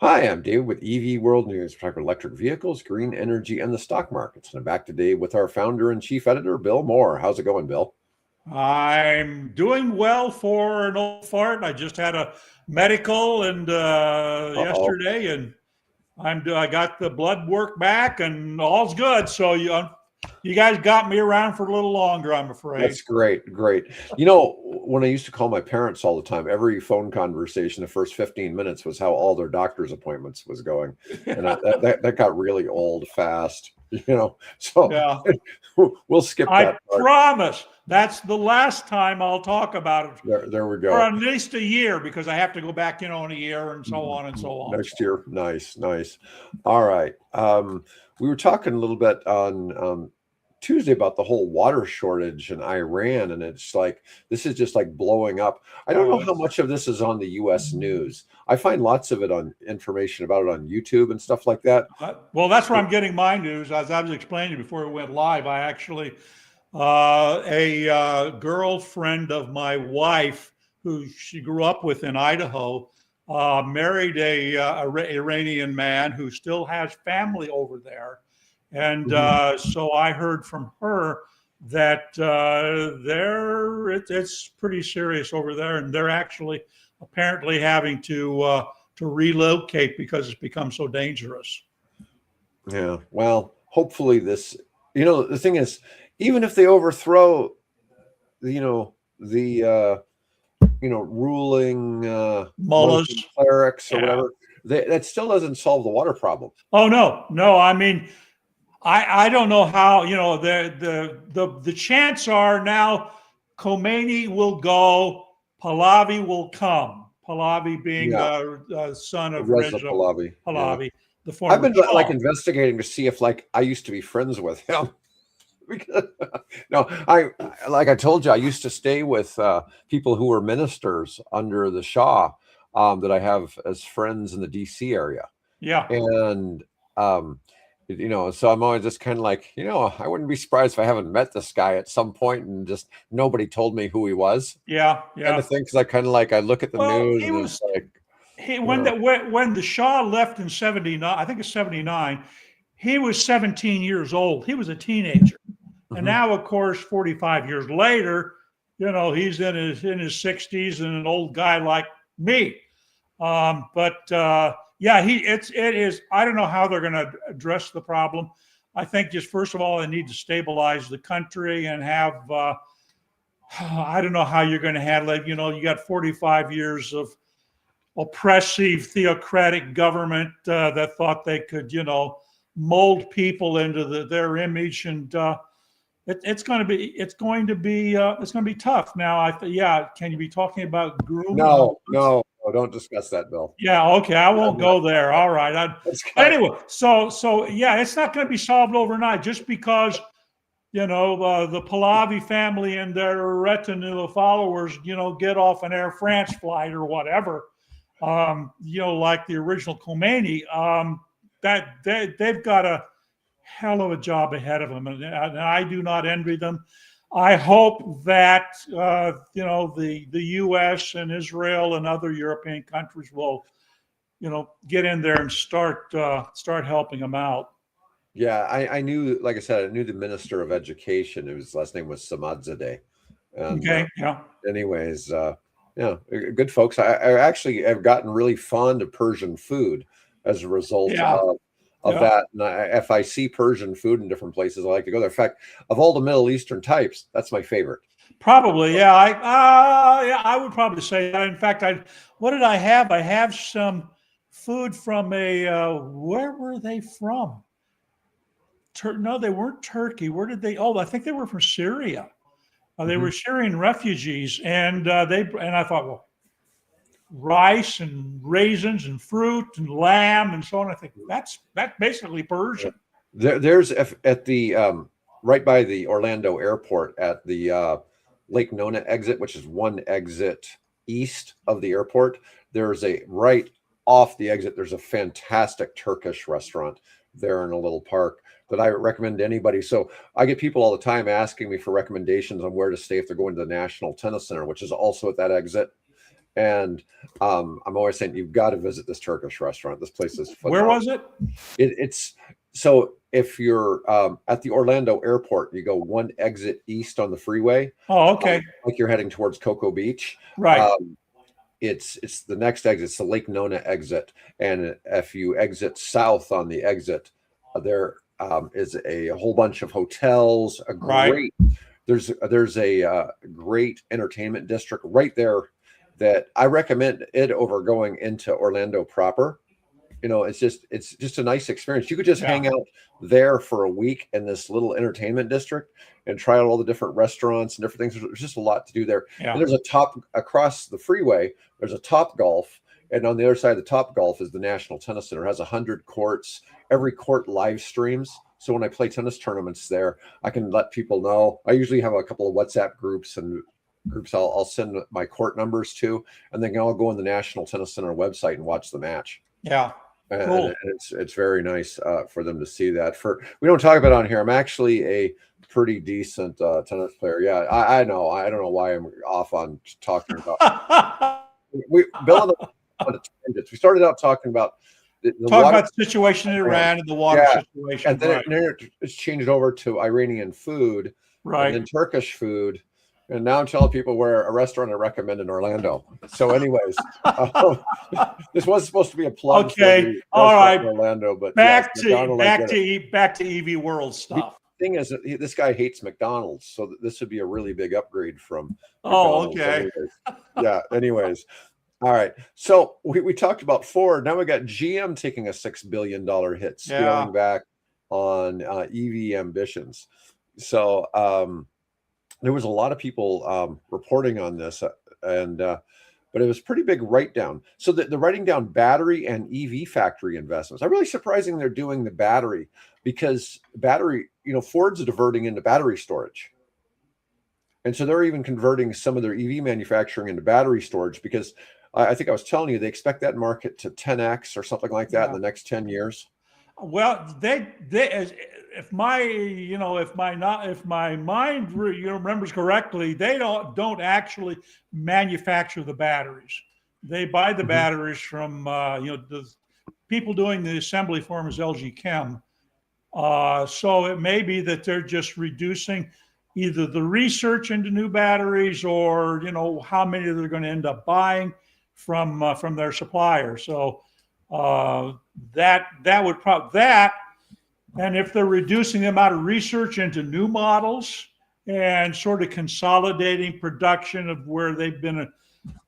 Hi, I'm David with EV World News. We talk about electric vehicles, green energy, and the stock markets. And I'm back today with our founder and chief editor, Bill Moore. How's it going, Bill? I'm doing well for an old fart. I just had a medical and Uh-oh. yesterday, and I got the blood work back, and all's good. So you guys got me around for a little longer, I'm afraid. That's great. Great. You know, when I used to call my parents all the time, every phone conversation, the first 15 minutes was how all their doctor's appointments was going. And that got really old fast, So Yeah, we'll skip I that part. promise that's the last time I'll talk about it There we for go. at least a year because I have to go back, in a year and so on and so on. Next year. Nice, nice. All right. We were talking a little bit on Tuesday about the whole water shortage in Iran, and it's like this is just like blowing up. I don't know Oh, how much of this is on the U.S. news. I find lots of it on information about it on YouTube and stuff like that. well, that's where I'm getting my news. As I was explaining before it went live, I actually a girlfriend of my wife, who she grew up with in Idaho, married a Iranian man who still has family over there, and Mhm. so I heard from her that it's pretty serious over there, and they're actually apparently having to relocate because it's become so dangerous. Yeah. Well, hopefully this. The thing is, even if they overthrow, the ruling Mullahs. Muslim clerics or Yeah. whatever, that still doesn't solve the water problem. Oh no, no. I mean, I don't know how, the chants are now Khomeini will go, Pahlavi will come. Pahlavi being Yeah, son of Reza Reza Pahlavi. Yeah. Pahlavi, the I've former been like Shah. investigating to see if like I used to be friends with him. Because, no, I like I told you, I used to stay with people who were ministers under the Shah that I have as friends in the DC area, Yeah, and so I'm always just kind of like, I wouldn't be surprised if I haven't met this guy at some point and just nobody told me who he was, yeah, kind yeah. of thing. Because I kind of like I look at the Well, news he and it's was like, he you know, when the Shah left in '79, I think it's '79. He was 17 years old. He was a teenager. And mhm. now, of course, 45 years later, he's in his 60s and an old guy like me. But yeah, it is. I don't know how they're going to address the problem. I think just first of all, they need to stabilize the country and have. I don't know how you're going to handle it. You got 45 years of oppressive theocratic government that thought they could, mold people into their image, and it's going to be tough. Now, yeah, can you be talking about grooming No, mugs? no, don't discuss that, Bill. Yeah, okay, I I'm won't not, go there. All right. that's But got, anyway, so yeah, it's not going to be solved overnight just because the Pahlavi family and their retinue of followers, get off an Air France flight or whatever, like the original Khomeini. They've got a hell of a job ahead of them, and I do not envy them. I hope that the U.S. and Israel and other European countries will get in there and start helping them out. yeah, I knew, like I said, I knew the minister of education. His last name was Samadzadeh. And Okay, yeah, anyways, good folks. I actually have gotten really fond of Persian food as a result yeah, of yeah. that. And if I see Persian food in different places, I like to go there. In fact, of all the Middle Eastern types, that's my favorite. Probably, yeah. Yeah, I would probably say that. In fact, what did I have? I have some food from a where were they from? No, they weren't Turkey. Where did they? Oh, I think they were from Syria. They Mhm. were Syrian refugees, and I thought, well, rice and raisins and fruit and lamb and so on. I think that's basically Persian. There's at the right by the Orlando airport at the Lake Nona exit, which is one exit east of the airport. There's a right off the exit. There's a fantastic Turkish restaurant there in a little park that I recommend to anybody. So I get people all the time asking me for recommendations on where to stay if they're going to the National Tennis Center, which is also at that exit. And I'm always saying you've got to visit this Turkish restaurant. This place is Where phenomenal. was it? It's so if you're at the Orlando airport, you go one exit east on the freeway. Oh, okay. Like you're heading towards Cocoa Beach. Right. It's the next exit. It's the Lake Nona exit, and if you exit south on the exit, there is a whole bunch of hotels. A Right. great there's a great entertainment district right there that I recommend it over going into Orlando proper. It's just a nice experience. You could just hang out there for a week in this little entertainment district and try out all the different restaurants and different things. There's just a lot to do there. Yeah. And there's a top across the freeway. There's a Top Golf, and on the other side of the Top Golf is the National Tennis Center. It has 100 courts. Every court live streams. So when I play tennis tournaments there, I can let people know. I usually have a couple of WhatsApp groups I'll send my court numbers to, and then I'll go on the National Tennis Center website and watch the match. Yeah. Cool. And it's very nice for them to see that. We don't talk about it on here. I'm actually a pretty decent tennis player. Yeah, I know. I don't know why I'm off on talking about. Bill and on we started out talking about talking about the situation in Iran and the water situation, and then it's changed over to Iranian food, right, and then Turkish food. And now I'm telling people where a restaurant I recommend in Orlando. So, anyways, this was supposed to be a plug. Okay, all right. In Orlando, but back to EV World stuff. The thing is, this guy hates McDonald's, so this would be a really big upgrade from. Oh, okay. Anyways, all right. So we talked about Ford. Now we got GM taking a $6 billion hit, scaling back on EV ambitions. So. There was a lot of people reporting on this, but it was pretty big write down. So they're writing down battery and EV factory investments. I'm really surprising they're doing the battery because Ford's diverting into battery storage. And so they're even converting some of their EV manufacturing into battery storage because I think I was telling you, they expect that market to 10x or something like that in the next 10 years. Well, if my mind remembers correctly, they don't actually manufacture the batteries. They buy the batteries from the people doing the assembly for them is LG Chem. So it may be that they're just reducing either the research into new batteries or how many they're going to end up buying from their supplier. So that would probably and if they're reducing the amount of research into new models and sort of consolidating production of where they've been at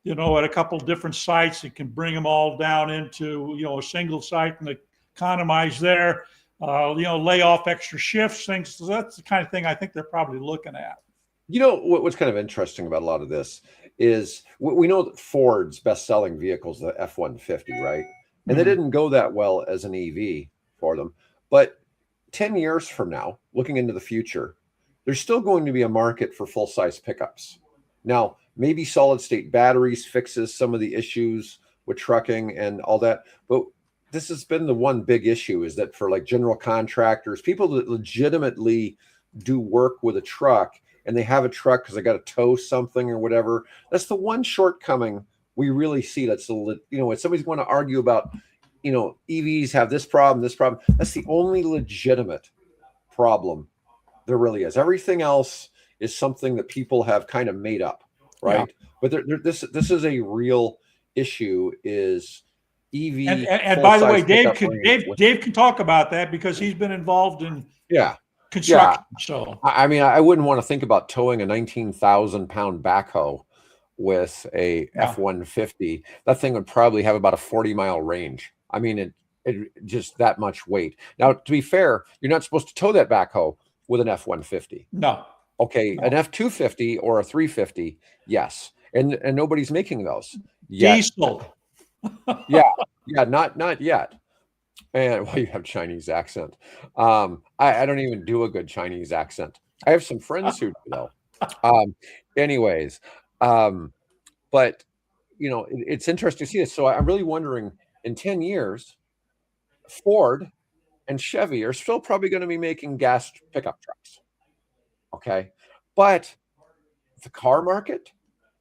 a couple different sites, it can bring them all down into a single site and economize there, lay off extra shifts, things. So that's the kind of thing I think they're probably looking at. What's kind of interesting about a lot of this is we know that Ford's best-selling vehicle is the F-150, right? And they didn't go that well as an EV for them. But 10 years from now, looking into the future, there's still going to be a market for full-size pickups. Now, maybe solid-state batteries fixes some of the issues with trucking and all that. But this has been the one big issue is that for like general contractors, people that legitimately do work with a truck and they have a truck because they got to tow something or whatever, that's the one shortcoming we really see. That's if somebody's going to argue about, EVs have this problem, that's the only legitimate problem there really is. Everything else is something that people have kind of made up, right? Yeah. But this is a real issue. Is EV and by the way, Dave can talk about that because he's been involved in construction. Yeah. So I mean, I wouldn't want to think about towing a 19,000-pound backhoe with a F-150. That thing would probably have about a 40-mile range. I mean, it just that much weight. Now, to be fair, you're not supposed to tow that backhoe with an F-150. No. Okay, an F-250 or a 350, yes. And nobody's making those yet. Diesel. yeah, not yet. And you have Chinese accent. I don't even do a good Chinese accent. I have some friends who do though. Anyways, but it's interesting to see this. So I'm really wondering, in 10 years, Ford and Chevy are still probably going to be making gas pickup trucks. Okay. But the car market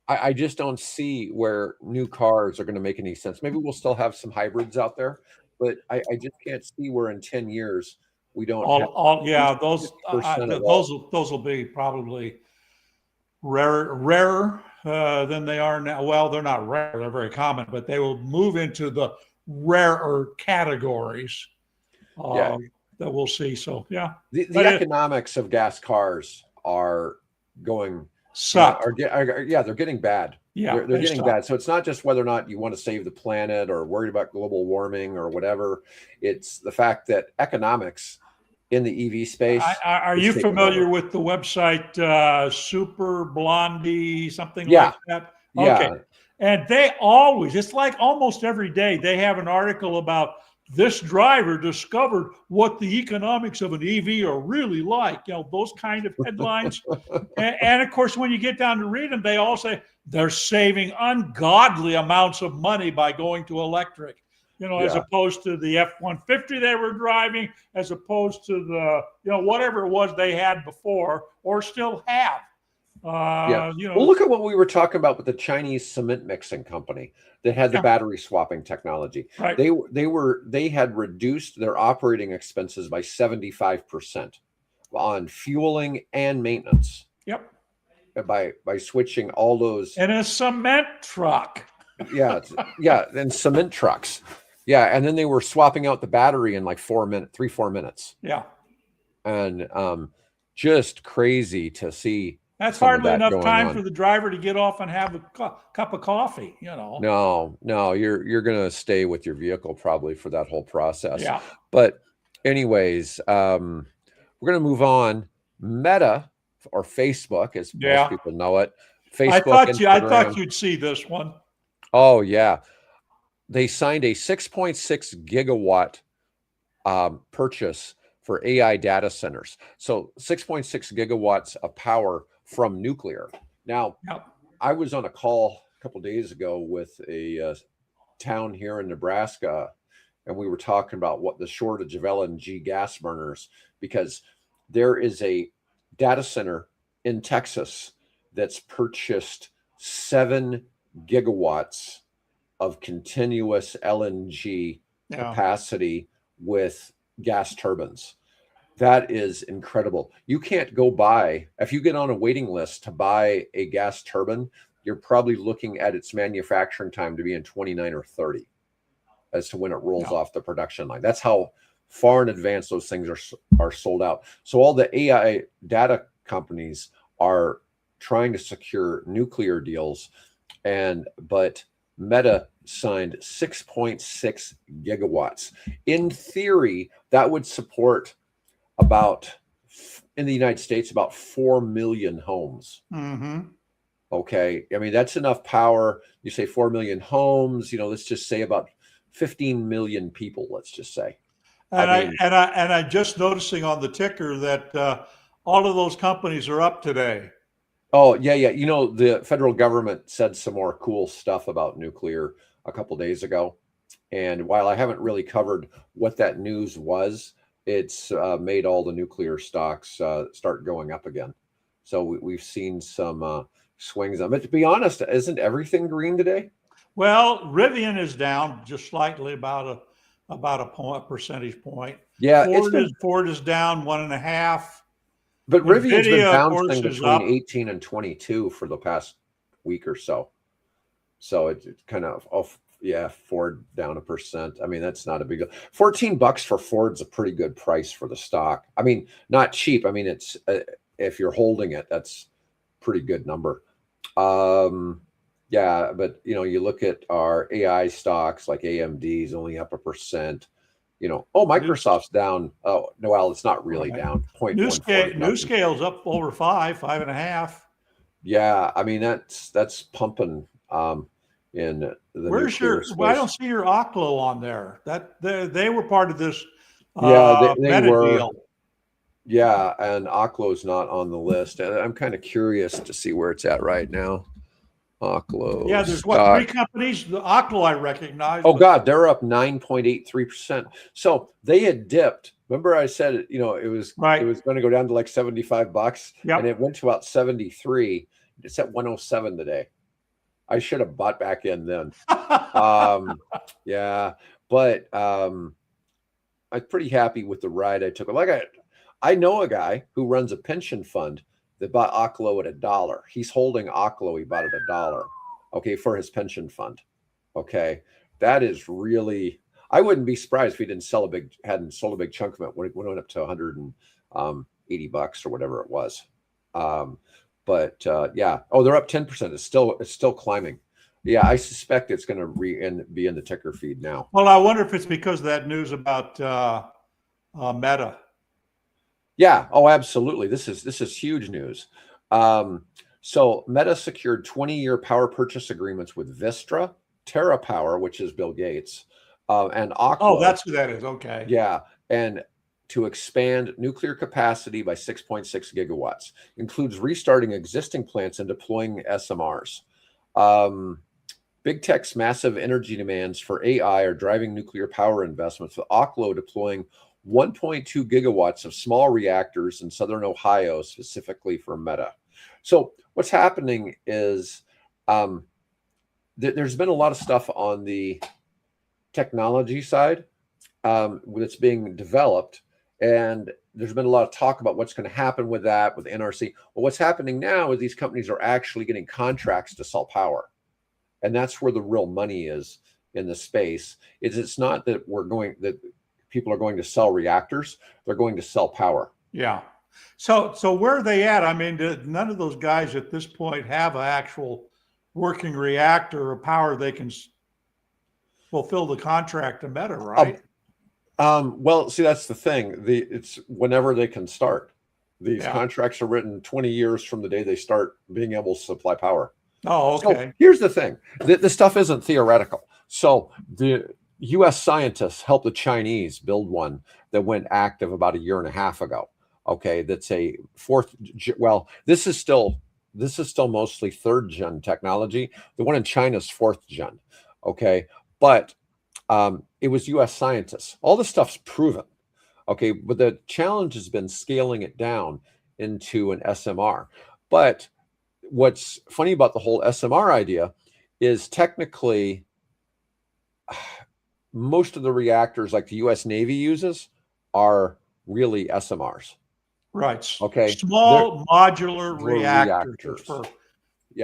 I just don't see where new cars are going to make any sense. Maybe we'll still have some hybrids out there, but I just can't see where in 10 years we don't have at least Yeah, those 50% of all. those will be probably rarer than they are now. Well, they're not rare; they're very common, but they will move into the rarer categories Yeah. that we'll see. So yeah, The economics of gas cars are going suck. yeah, they're getting bad. Yeah, they're getting suck. bad. So it's not just whether or not you want to save the planet or worried about global warming or whatever. It's the fact that economics in the EV space. Are you familiar with the website Super Blondie, something Yeah. like that? Yeah. Okay. And they always, it's like almost every day, they have an article about this driver discovered what the economics of an EV are really like, you know, those kind of headlines. And of course, when you get down to read them, they all say they're saving ungodly amounts of money by going to electric, you know, as opposed to the F-150 they were driving, as opposed to the, you know, whatever it was they had before or still have. You know, well, look at what we were talking about with the Chinese cement mixing company that had the battery swapping technology. Right. They had reduced their operating expenses by 75% on fueling and maintenance. Yep. By switching all those in a cement truck. Yeah, and cement trucks. Yeah, and then they were swapping out the battery in like 4 minutes. Yeah. And just crazy to see. That's hardly enough time for the driver to get off and have a cup of coffee, you know. No, you're gonna stay with your vehicle probably for that whole process. Yeah. But anyways, we're gonna move on. Meta, or Facebook, as most people know it. Facebook. I thought you'd see this one. Oh yeah, they signed a 6.6 gigawatt purchase for AI data centers. So 6.6 gigawatts of power from nuclear. Now, I was on a call a couple of days ago with a town here in Nebraska, and we were talking about what the shortage of LNG gas burners, because there is a data center in Texas that's purchased 7 gigawatts of continuous LNG capacity with gas turbines. That is incredible. You can't go buy, if you get on a waiting list to buy a gas turbine, you're probably looking at its manufacturing time to be in 29 or 30 as to when it rolls off the production line. That's how far in advance those things are sold out. So all the AI data companies are trying to secure nuclear deals, but Meta signed 6.6 gigawatts. In theory, that would support in the United States, about 4 million homes. Mm-hmm. Okay. I mean, that's enough power. You say 4 million homes, you know, let's just say about 15 million people, let's just say. And I'm just noticing on the ticker that all of those companies are up today. Oh, yeah. You know, the federal government said some more cool stuff about nuclear a couple days ago. And while I haven't really covered what that news was, it's made all the nuclear stocks start going up again. So we've seen some swings on it. But to be honest, isn't everything green today? Well, Rivian is down just slightly, about a percentage point. Yeah, Ford is down 1.5. But Rivian's been bouncing between 18 and 22 for the past week or so. So it's kind of off. Yeah, Ford down 1%. I mean, that's not a big deal. $14 for Ford's a pretty good price for the stock. I mean, not cheap. I mean, it's if you're holding it, that's a pretty good number. Yeah, but you know, you look at our AI stocks like AMD is only up 1%. You know, Microsoft's down. Oh, no, well, it's not really down. NewScale's up over 5.5. Yeah, I mean that's pumping. In the where's your? Well, I don't see your Oklo on there. That they were part of this. They were. Deal. Yeah, and Oklo's not on the list. I'm kind of curious to see where it's at right now. Oklo. Yeah, there's what, 3 companies? The Oklo I recognize. Oh God, they're up 9.83%. So they had dipped. Remember, I said you know it was going to go down to like $75, and it went to about 73. It's at 107 today. I should have bought back in then. Yeah, but I'm pretty happy with the ride I took. I know a guy who runs a pension fund that bought Oklo at $1. He's holding Oklo. He bought it $1. Okay, for his pension fund. Okay, that is really. I wouldn't be surprised if he hadn't sold a big chunk of it when it went up to $180 or whatever it was. But yeah, they're up 10%. It's still climbing. Yeah, I suspect it's going to be in the ticker feed now. Well, I wonder if it's because of that news about Meta. Yeah. Oh, absolutely. This is huge news. So Meta secured 20-year power purchase agreements with Vistra, TerraPower, which is Bill Gates, and Oklo. Oh, that's who that is. Okay. Yeah, and to expand nuclear capacity by 6.6 gigawatts, includes restarting existing plants and deploying SMRs. Big tech's massive energy demands for AI are driving nuclear power investments, with Oklo deploying 1.2 gigawatts of small reactors in southern Ohio, specifically for Meta. So what's happening is there's been a lot of stuff on the technology side that's being developed, and there's been a lot of talk about what's going to happen with that, with NRC. Well, what's happening now is these companies are actually getting contracts to sell power. And that's where the real money is in the space. It's not that people are going to sell reactors, they're going to sell power. Yeah. So where are they at? I mean, none of those guys at this point have an actual working reactor or power they can fulfill the contract to Meta, right? Well, see, that's the thing. It's whenever they can start. These contracts are written 20 years from the day they start being able to supply power. Oh, okay. So here's the thing. This stuff isn't theoretical. So the U.S. scientists helped the Chinese build one that went active about a year and a half ago. Okay, that's a this is still mostly third gen technology. The one in China is fourth gen. Okay, but it was U.S. scientists. All this stuff's proven. Okay, but the challenge has been scaling it down into an SMR. But what's funny about the whole SMR idea is technically most of the reactors like the U.S. Navy uses are really SMRs. Right. Okay. Small modular reactors for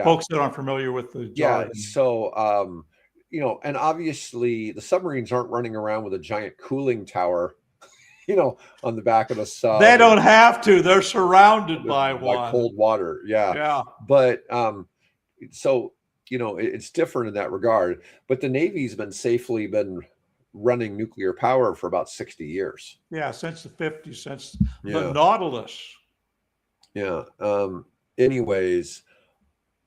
folks that aren't familiar with the jargon. Yeah. So, and obviously the submarines aren't running around with a giant cooling tower, on the back of the sub. They don't have to. They're surrounded by one. Cold water. Yeah. Yeah. But so, it's different in that regard. But the Navy's safely been running nuclear power for about 60 years. Yeah, since the 50s, since the Nautilus. Yeah. Anyways,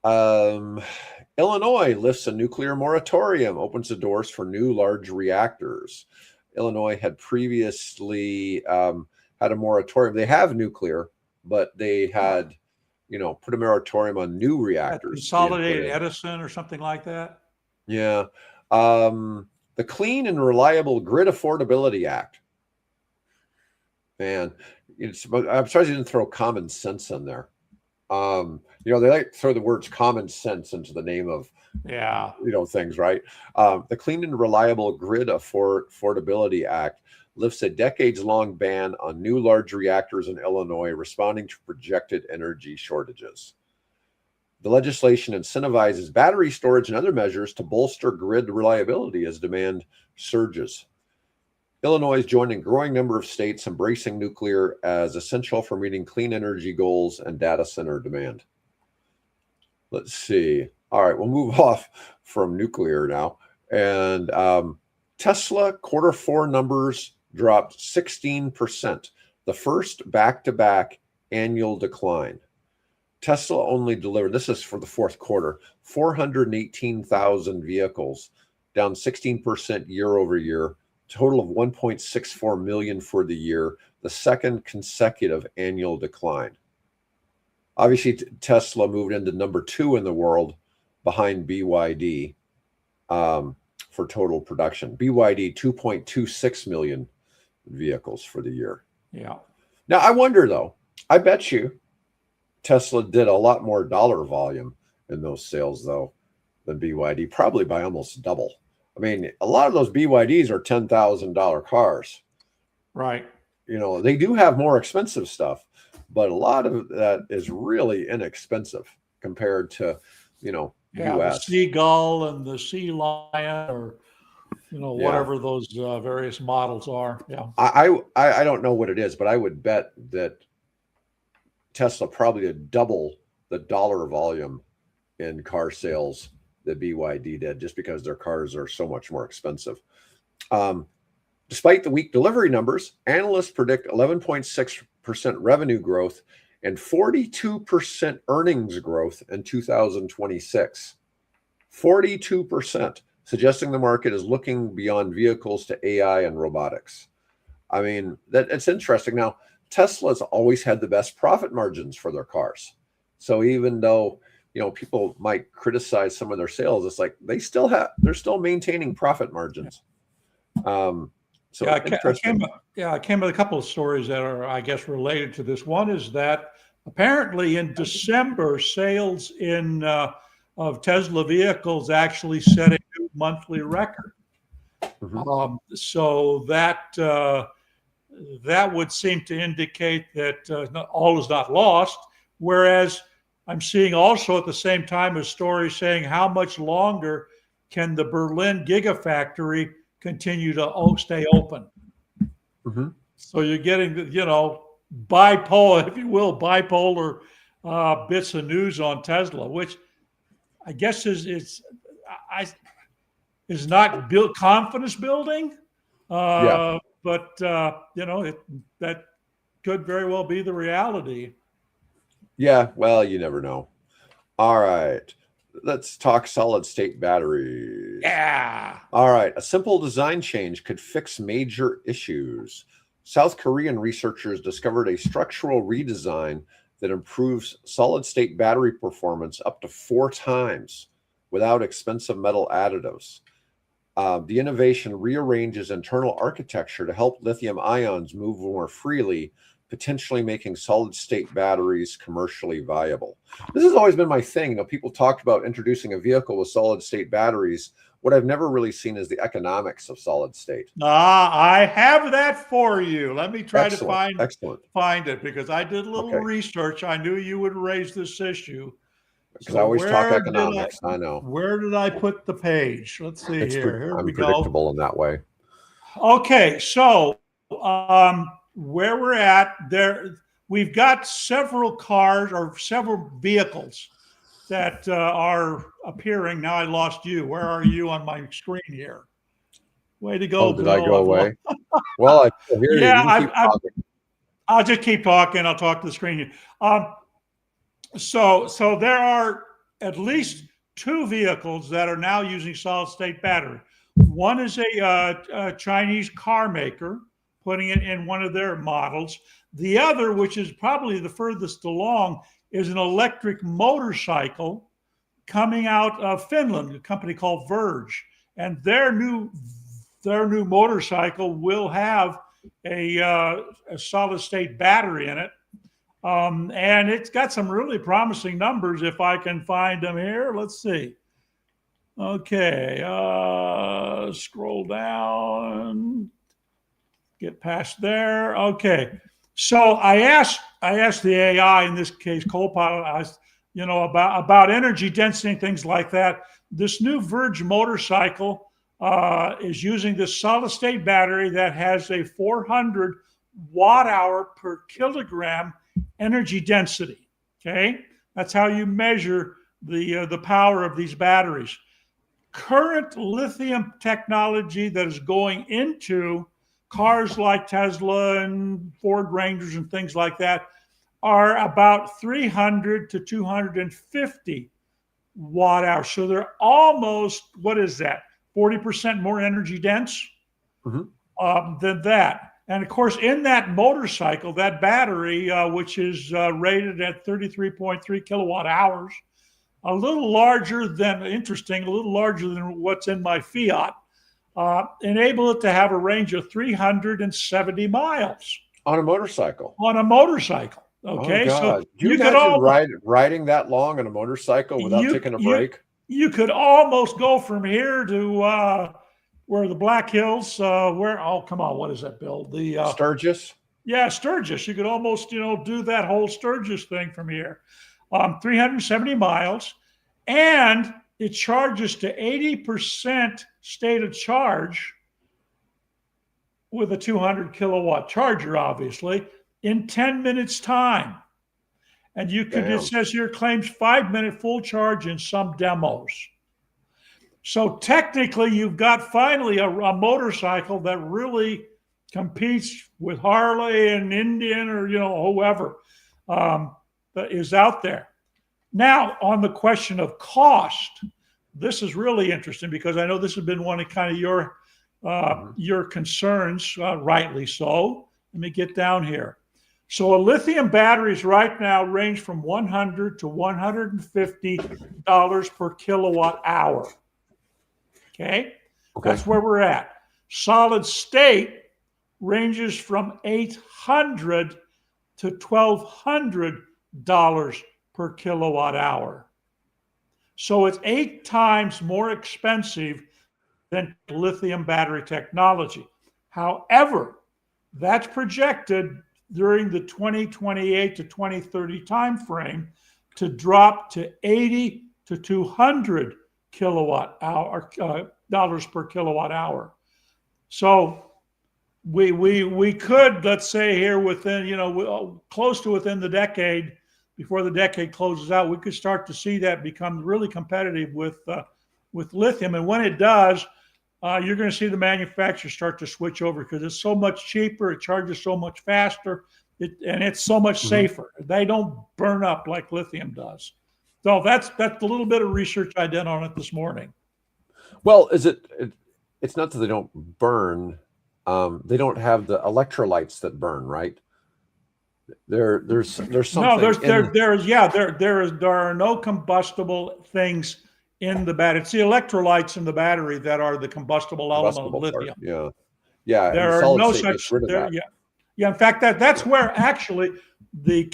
Illinois lifts a nuclear moratorium, opens the doors for new large reactors. Illinois had previously had a moratorium. They have nuclear, but they had, put a moratorium on new reactors. Consolidated Edison or something like that. Yeah. The Clean and Reliable Grid Affordability Act. Man, I'm surprised you didn't throw common sense in there. They like to throw the words common sense into the name of things, right? The Clean and Reliable Grid Affordability Act lifts a decades-long ban on new large reactors in Illinois, responding to projected energy shortages. The legislation incentivizes battery storage and other measures to bolster grid reliability as demand surges. Illinois is joining a growing number of states embracing nuclear as essential for meeting clean energy goals and data center demand. Let's see. All right, we'll move off from nuclear now. And Tesla Q4 numbers dropped 16%, the first back-to-back annual decline. Tesla only delivered, this is for the fourth quarter, 418,000 vehicles, down 16% year over year, total of 1.64 million for the year, the second consecutive annual decline. Obviously, Tesla moved into number 2 in the world behind BYD for total production. BYD, 2.26 million vehicles for the year. Yeah. Now, I wonder, though, I bet you Tesla did a lot more dollar volume in those sales, though. than BYD, probably by almost double. I mean, a lot of those BYDs are $10,000 cars. Right. You know, they do have more expensive stuff, but a lot of that is really inexpensive compared to, Yeah, the US. Seagull and the Sea Lion, or Yeah. whatever those various models are. Yeah. I don't know what it is, but I would bet that Tesla probably did double the dollar volume in car sales that BYD did, just because their cars are so much more expensive. Despite the weak delivery numbers, analysts predict 11.6% revenue growth and 42% earnings growth in 2026. 42%, suggesting the market is looking beyond vehicles to AI and robotics. I mean, it's interesting. Now, Tesla's always had the best profit margins for their cars. So even though, people might criticize some of their sales, it's like they're still maintaining profit margins. So yeah, interesting. I came with a couple of stories that are, I guess, related to this. One is that apparently in December, sales of Tesla vehicles actually set a new monthly record. Mhm. So that would seem to indicate that all is not lost. Whereas I'm seeing also at the same time a story saying how much longer can the Berlin Gigafactory continue to stay open. Mm-hmm. So you're getting, bipolar, if you will, bipolar bits of news on Tesla, which I guess is not built confidence building, Yeah. but that could very well be the reality. Yeah. Well, you never know. All right. Let's talk solid state batteries. Yeah. All right. A simple design change could fix major issues. South Korean researchers discovered a structural redesign that improves solid state battery performance up to 4 times without expensive metal additives. The innovation rearranges internal architecture to help lithium ions move more freely, potentially making solid state batteries commercially viable. This has always been my thing. People talked about introducing a vehicle with solid state batteries. What I've never really seen is the economics of solid state. I have that for you. Let me try to find it, because I did a little research. I knew you would raise this issue. Because I always talk economics. I know. Where did I put the page? Let's see here. Here I'm we go. predictable in that way. Okay, so where we're at there, we've got several cars or several vehicles that are appearing. Now I lost you. Where are you on my screen here? Way to go, Did Bill. I go away? Well, I still hear you. You can keep talking. I'll just keep talking. I'll talk to the screen. So there are at least 2 vehicles that are now using solid state battery. One is a Chinese car maker putting it in one of their models. The other, which is probably the furthest along, is an electric motorcycle coming out of Finland, a company called Verge. And their new motorcycle will have a solid state battery in it. And it's got some really promising numbers if I can find them here. Let's see. Okay, scroll down, get past there. Okay, so I asked the AI, in this case Copilot, about energy density and things like that. This new Verge motorcycle is using this solid state battery that has a 400 watt hour per kilogram energy density. Okay, that's how you measure the power of these batteries. Current lithium technology that is going into cars like Tesla and Ford Rangers and things like that are about 300 to 250 watt hours. So they're almost, what is that, 40% more energy dense than that. And of course, in that motorcycle, that battery, which is rated at 33.3 kilowatt hours, a little larger than what's in my Fiat, enable it to have a range of 370 miles. On a motorcycle? On a motorcycle. Okay. Oh, God. So do you imagine riding that long on a motorcycle without taking a break? you could almost go from here to where the Black Hills, oh, come on, what is that, Bill? Sturgis? Yeah, Sturgis. You could almost, do that whole Sturgis thing from here. 370 miles. And it charges to 80% state of charge with a 200 kilowatt charger, obviously, in 10 minutes time. And you could, it says here, claims 5-minute full charge in some demos. So technically, you've got finally a motorcycle that really competes with Harley and Indian or, whoever that is out there. Now, on the question of cost, this is really interesting because I know this has been one of kind of your concerns, rightly so. Let me get down here. So, lithium batteries right now range from $100 to $150 per kilowatt hour. Okay, that's where we're at. Solid state ranges from $800 to $1,200 per kilowatt hour. So it's 8 times more expensive than lithium battery technology. However, that's projected during the 2028 to 2030 timeframe to drop to 80 to 200 dollars per kilowatt hour. So we could, let's say here within, close to within the decade, before the decade closes out, we could start to see that become really competitive with lithium. And when it does, you're going to see the manufacturers start to switch over because it's so much cheaper, it charges so much faster, and it's so much safer. They don't burn up like lithium does. So that's a little bit of research I did on it this morning. Well, it's not that they don't burn. They don't have the electrolytes that burn, right? There's something. No, there are no combustible things in the battery. It's the electrolytes in the battery that are the combustible element of lithium. Part. Yeah. There are no such. Yeah. In fact, that's where actually the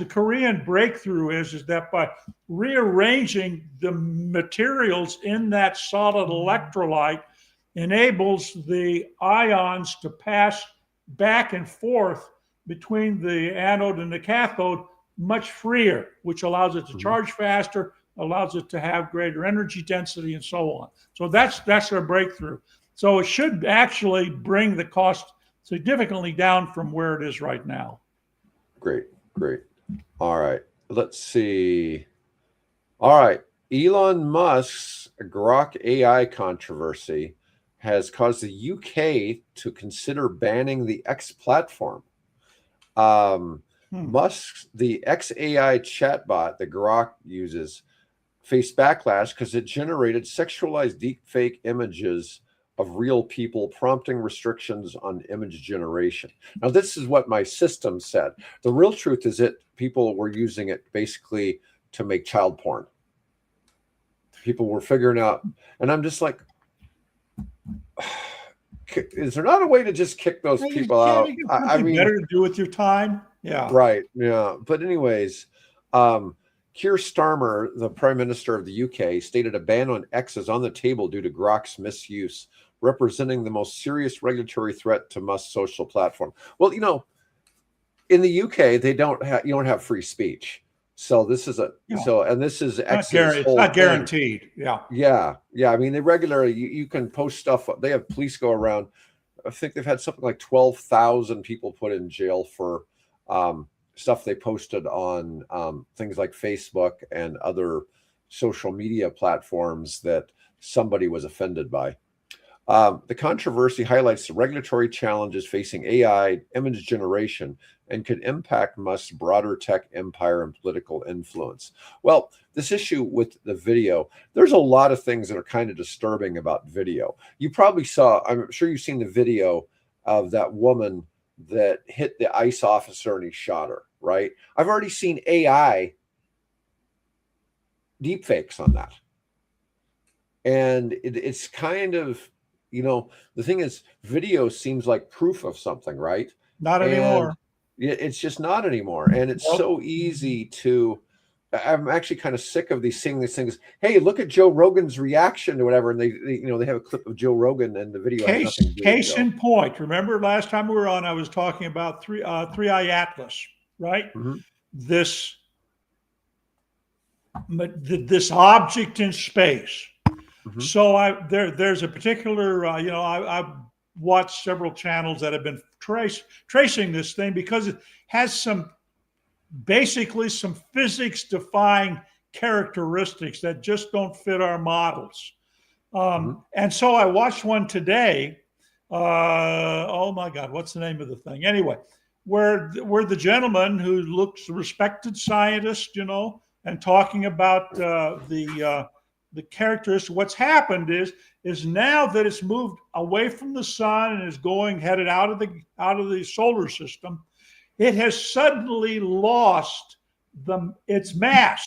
Korean breakthrough is that by rearranging the materials in that solid electrolyte enables the ions to pass back and forth between the anode and the cathode much freer, which allows it to charge faster, allows it to have greater energy density, and so on. So that's their breakthrough. So it should actually bring the cost significantly down from where it is right now. Great. All right. Let's see. All right. Elon Musk's Grok AI controversy has caused the UK to consider banning the X platform. Musk's, the XAI chatbot that Grok uses, faced backlash because it generated sexualized deepfake images of real people, prompting restrictions on image generation. Now, this is what my system said. The real truth is that people were using it basically to make child porn. People were figuring out, and I'm just like, is there not a way to just kick those people out? I mean, better to do with your time. Yeah. Right. Yeah. But anyways, Keir Starmer, the Prime Minister of the UK, stated a ban on X is on the table due to Grok's misuse, representing the most serious regulatory threat to Musk's social platform. Well, in the UK, you don't have free speech. So this is this is X's it's not guaranteed. Thing. Yeah. I mean, they regularly you can post stuff. They have police go around. I think they've had something like 12,000 people put in jail for stuff they posted on things like Facebook and other social media platforms that somebody was offended by. The controversy highlights the regulatory challenges facing AI image generation and could impact Musk's broader tech empire and political influence. Well, this issue with the video, there's a lot of things that are kind of disturbing about video. You probably saw, I'm sure you've seen the video of that woman that hit the ICE officer and he shot her, right? I've already seen AI deepfakes on that. And it's kind of, the thing is, video seems like proof of something, right? Not anymore. It's just not anymore. And it's so easy to I'm actually kind of sick of seeing these things. Hey, look at Joe Rogan's reaction to whatever, and they have a clip of Joe Rogan, and the video has nothing to do with Case Joe. in point. Remember last time we were on, I was talking about 3I Atlas, right? Mm-hmm. This object in space. Mm-hmm. So there's a particular I've watched several channels that have been tracing this thing because it has basically some physics defying characteristics that just don't fit our models. And so I watched one today. Oh my God, what's the name of the thing? Anyway, where the gentleman who looks a respected scientist, and talking about the characteristics. What's happened is now that it's moved away from the sun and is headed out of the solar system, it has suddenly lost its mass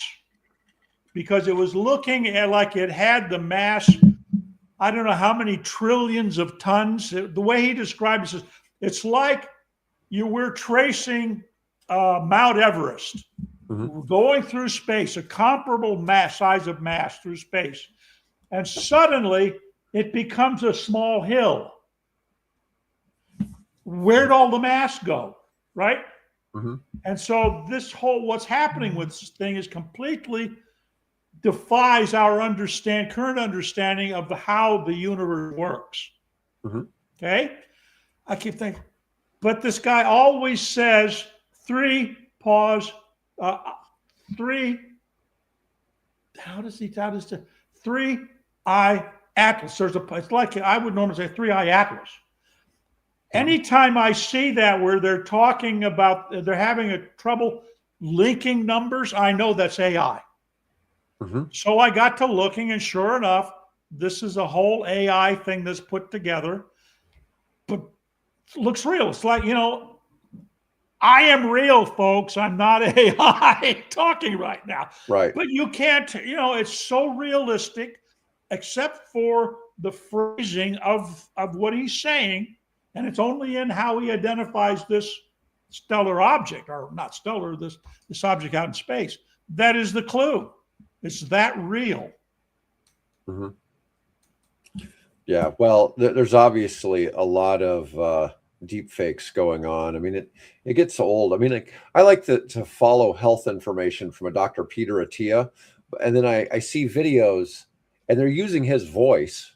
because it was looking at like it had the mass. I don't know how many trillions of tons. The way he describes it, it's like we're tracing Mount Everest. Mm-hmm. Going through space, a comparable size of mass through space. And suddenly it becomes a small hill. Where'd all the mass go, right? Mm-hmm. And so what's happening with this thing is completely defies our current understanding of how the universe works. Mm-hmm. Okay? I keep thinking, but this guy always says 3 How does 3I Atlas? It's like I would normally say 3I Atlas. Anytime I see that where they're talking about they're having a trouble linking numbers, I know that's AI. Mm-hmm. So I got to looking, and sure enough, this is a whole AI thing that's put together, but it looks real. It's like, I am real, folks. I'm not AI talking right now. Right. But you can't, it's so realistic, except for the phrasing of what he's saying. And it's only in how he identifies this stellar object, or not stellar, this object out in space. That is the clue. It's that real. Mm-hmm. Yeah. Well, there's obviously a lot of deep fakes going on. I mean, it gets old. I mean, I like to follow health information from a Dr. Peter Attia, and then I see videos and they're using his voice,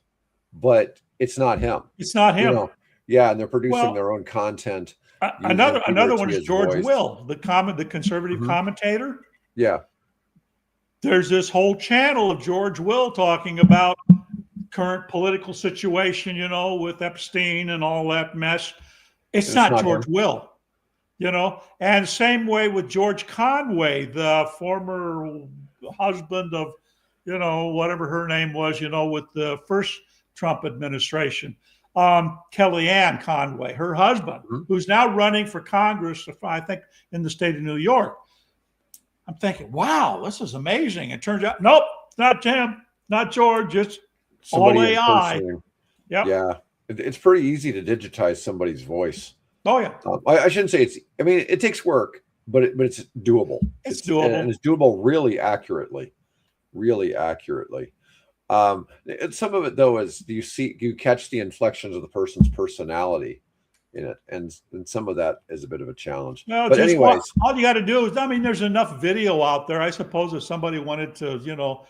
but it's not him. It's not him. Yeah, and they're producing their own content. Another one is George Will, the conservative mm-hmm. commentator. Yeah. There's this whole channel of George Will talking about current political situation, with Epstein and all that mess. It's not George Will, and same way with George Conway, the former husband of, whatever her name was, with the first Trump administration, Kellyanne Conway, her husband, mm-hmm. who's now running for Congress, I think, in the state of New York. I'm thinking, wow, this is amazing. It turns out, nope, not him, not George, it's all AI. Yep. Yeah. It's pretty easy to digitize somebody's voice. Oh yeah. I shouldn't say it takes work, but it's doable. It's doable. And it's doable really accurately. And some of it though is you catch the inflections of the person's personality in it, and some of that is a bit of a challenge. No, but anyways, all you got to do is, there's enough video out there. I suppose if somebody wanted to,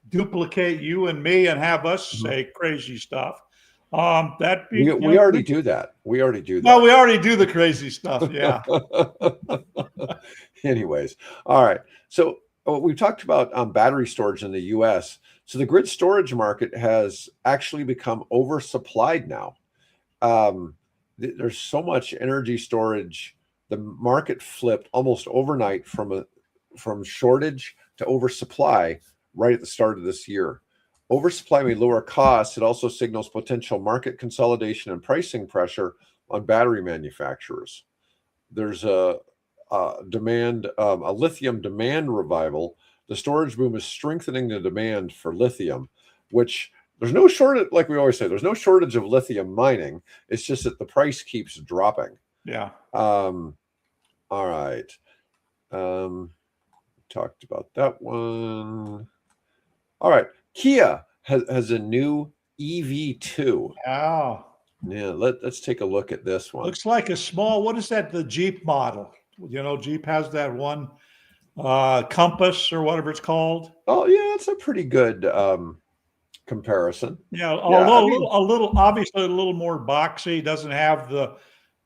duplicate you and me and have us mm-hmm. say crazy stuff, we already do that. We already do that. Well, we already do the crazy stuff. Yeah. Anyways, all right. So we've talked about battery storage in the U.S. So the grid storage market has actually become oversupplied now. There's so much energy storage. The market flipped almost overnight from shortage to oversupply right at the start of this year. Oversupply may lower costs. It also signals potential market consolidation and pricing pressure on battery manufacturers. There's a lithium demand revival. The storage boom is strengthening the demand for lithium, which there's no shortage, like we always say, there's no shortage of lithium mining. It's just that the price keeps dropping. Yeah. All right. talked about that one. All right. Kia has a new EV2. Oh, Yeah, let's take a look at this one. looks like a small, what is that? The Jeep model. You know, Jeep has that one Compass or whatever it's called. Oh, yeah, it's a pretty good comparison. Yeah, Yeah, although I mean, a little, obviously a little more boxy, doesn't have the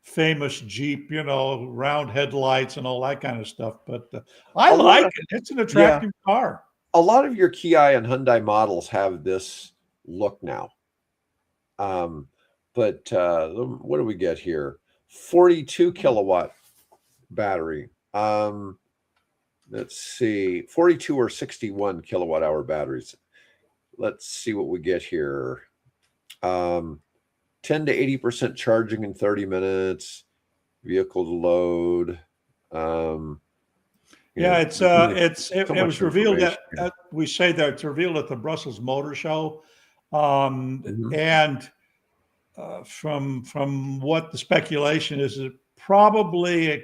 famous Jeep, you know, round headlights and all that kind of stuff. But I a lot like of it. It's an yeah, attractive car. a lot of your Kia and Hyundai models have this look now. But what do we get here? 42 kilowatt battery. Let's see, 42 or 61 kilowatt hour batteries. Let's see what we get here. 10 to 80% charging in 30 minutes. Vehicle to load. Yeah, It was revealed that we say that it's revealed at the Brussels Motor Show, and from what the speculation is, it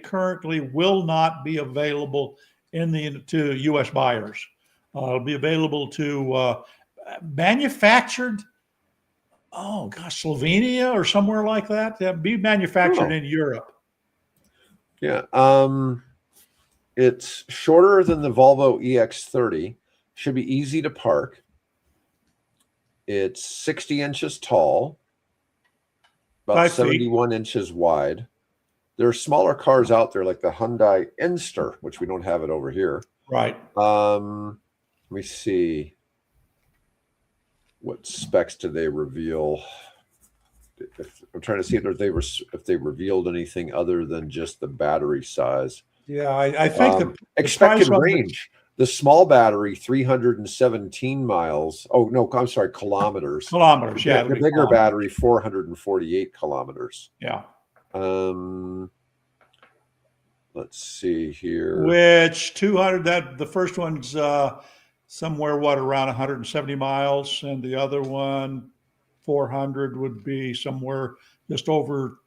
currently will not be available to U.S. buyers. It'll be available to manufactured. Oh gosh, Slovenia or somewhere like that. It'll be manufactured in Europe. Yeah. It's shorter than the Volvo EX30. Should be easy to park. It's 60 inches tall, about 5 feet. 71 inches wide. There are smaller cars out there like the Hyundai Inster, which we don't have it over here. Right. Let me see. What specs did they reveal? I'm trying to see if they revealed anything other than just the battery size. Yeah, I think the expected range. The small battery, 317 miles. Oh no, I'm sorry, kilometers. Kilometers, yeah. The bigger battery, 448 kilometers. Yeah. Let's see here. Which 200? That the first one's somewhere around 170 miles, and the other one, 400, would be somewhere just over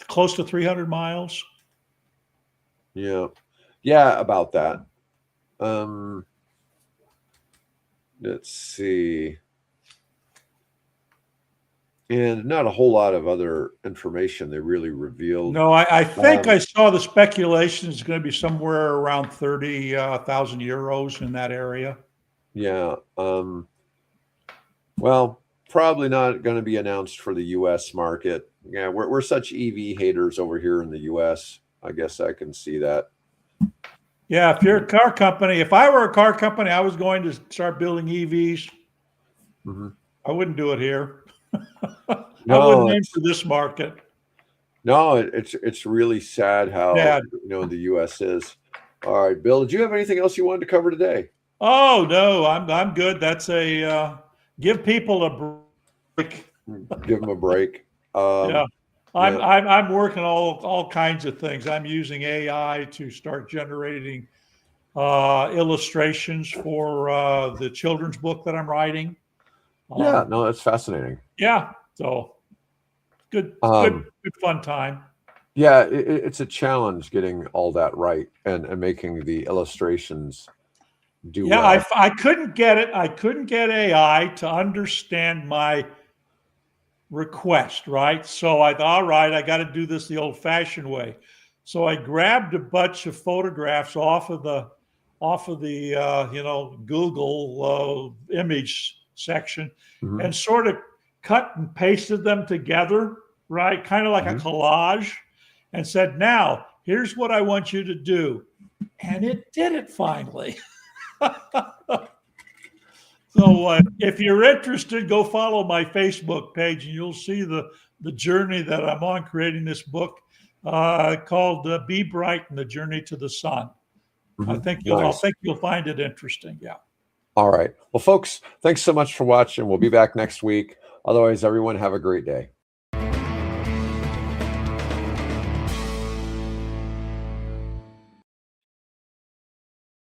close to 300 miles. Yeah, about that. Let's see. And not a whole lot of other information they really revealed. No, I think I saw the speculation is going to be somewhere around 30,000 euros in that area. Yeah. Well, probably not going to be announced for the U.S. market. Yeah, we're such EV haters over here in the U.S. I guess I can see that. Yeah, if you're a car company, if I were a car company, I was going to start building EVs. I wouldn't do it here. I wouldn't aim for this market. No, it's really sad how the U.S. is. All right, Bill, did you have anything else you wanted to cover today? Oh no, I'm good. That's a give people a break. Give them a break. Yeah. I'm working all kinds of things. I'm using AI to start generating illustrations for the children's book that I'm writing. Yeah, no, that's fascinating. Yeah, so good fun time. Yeah, it's a challenge getting all that right and making the illustrations do well. Yeah, I couldn't get it. I couldn't get AI to understand my request, right? So I thought, all right, I got to do this the old-fashioned way. So I grabbed a bunch of photographs off of the Google image section and sort of cut and pasted them together, right? Kind of like a collage, and said, now here's what I want you to do. And it did it finally. So if you're interested, go follow my Facebook page and you'll see the journey that I'm on creating this book called Be Bright and the Journey to the Sun. I think you'll find it interesting. Yeah. All right. Well, folks, thanks so much for watching. We'll be back next week. Otherwise, everyone have a great day.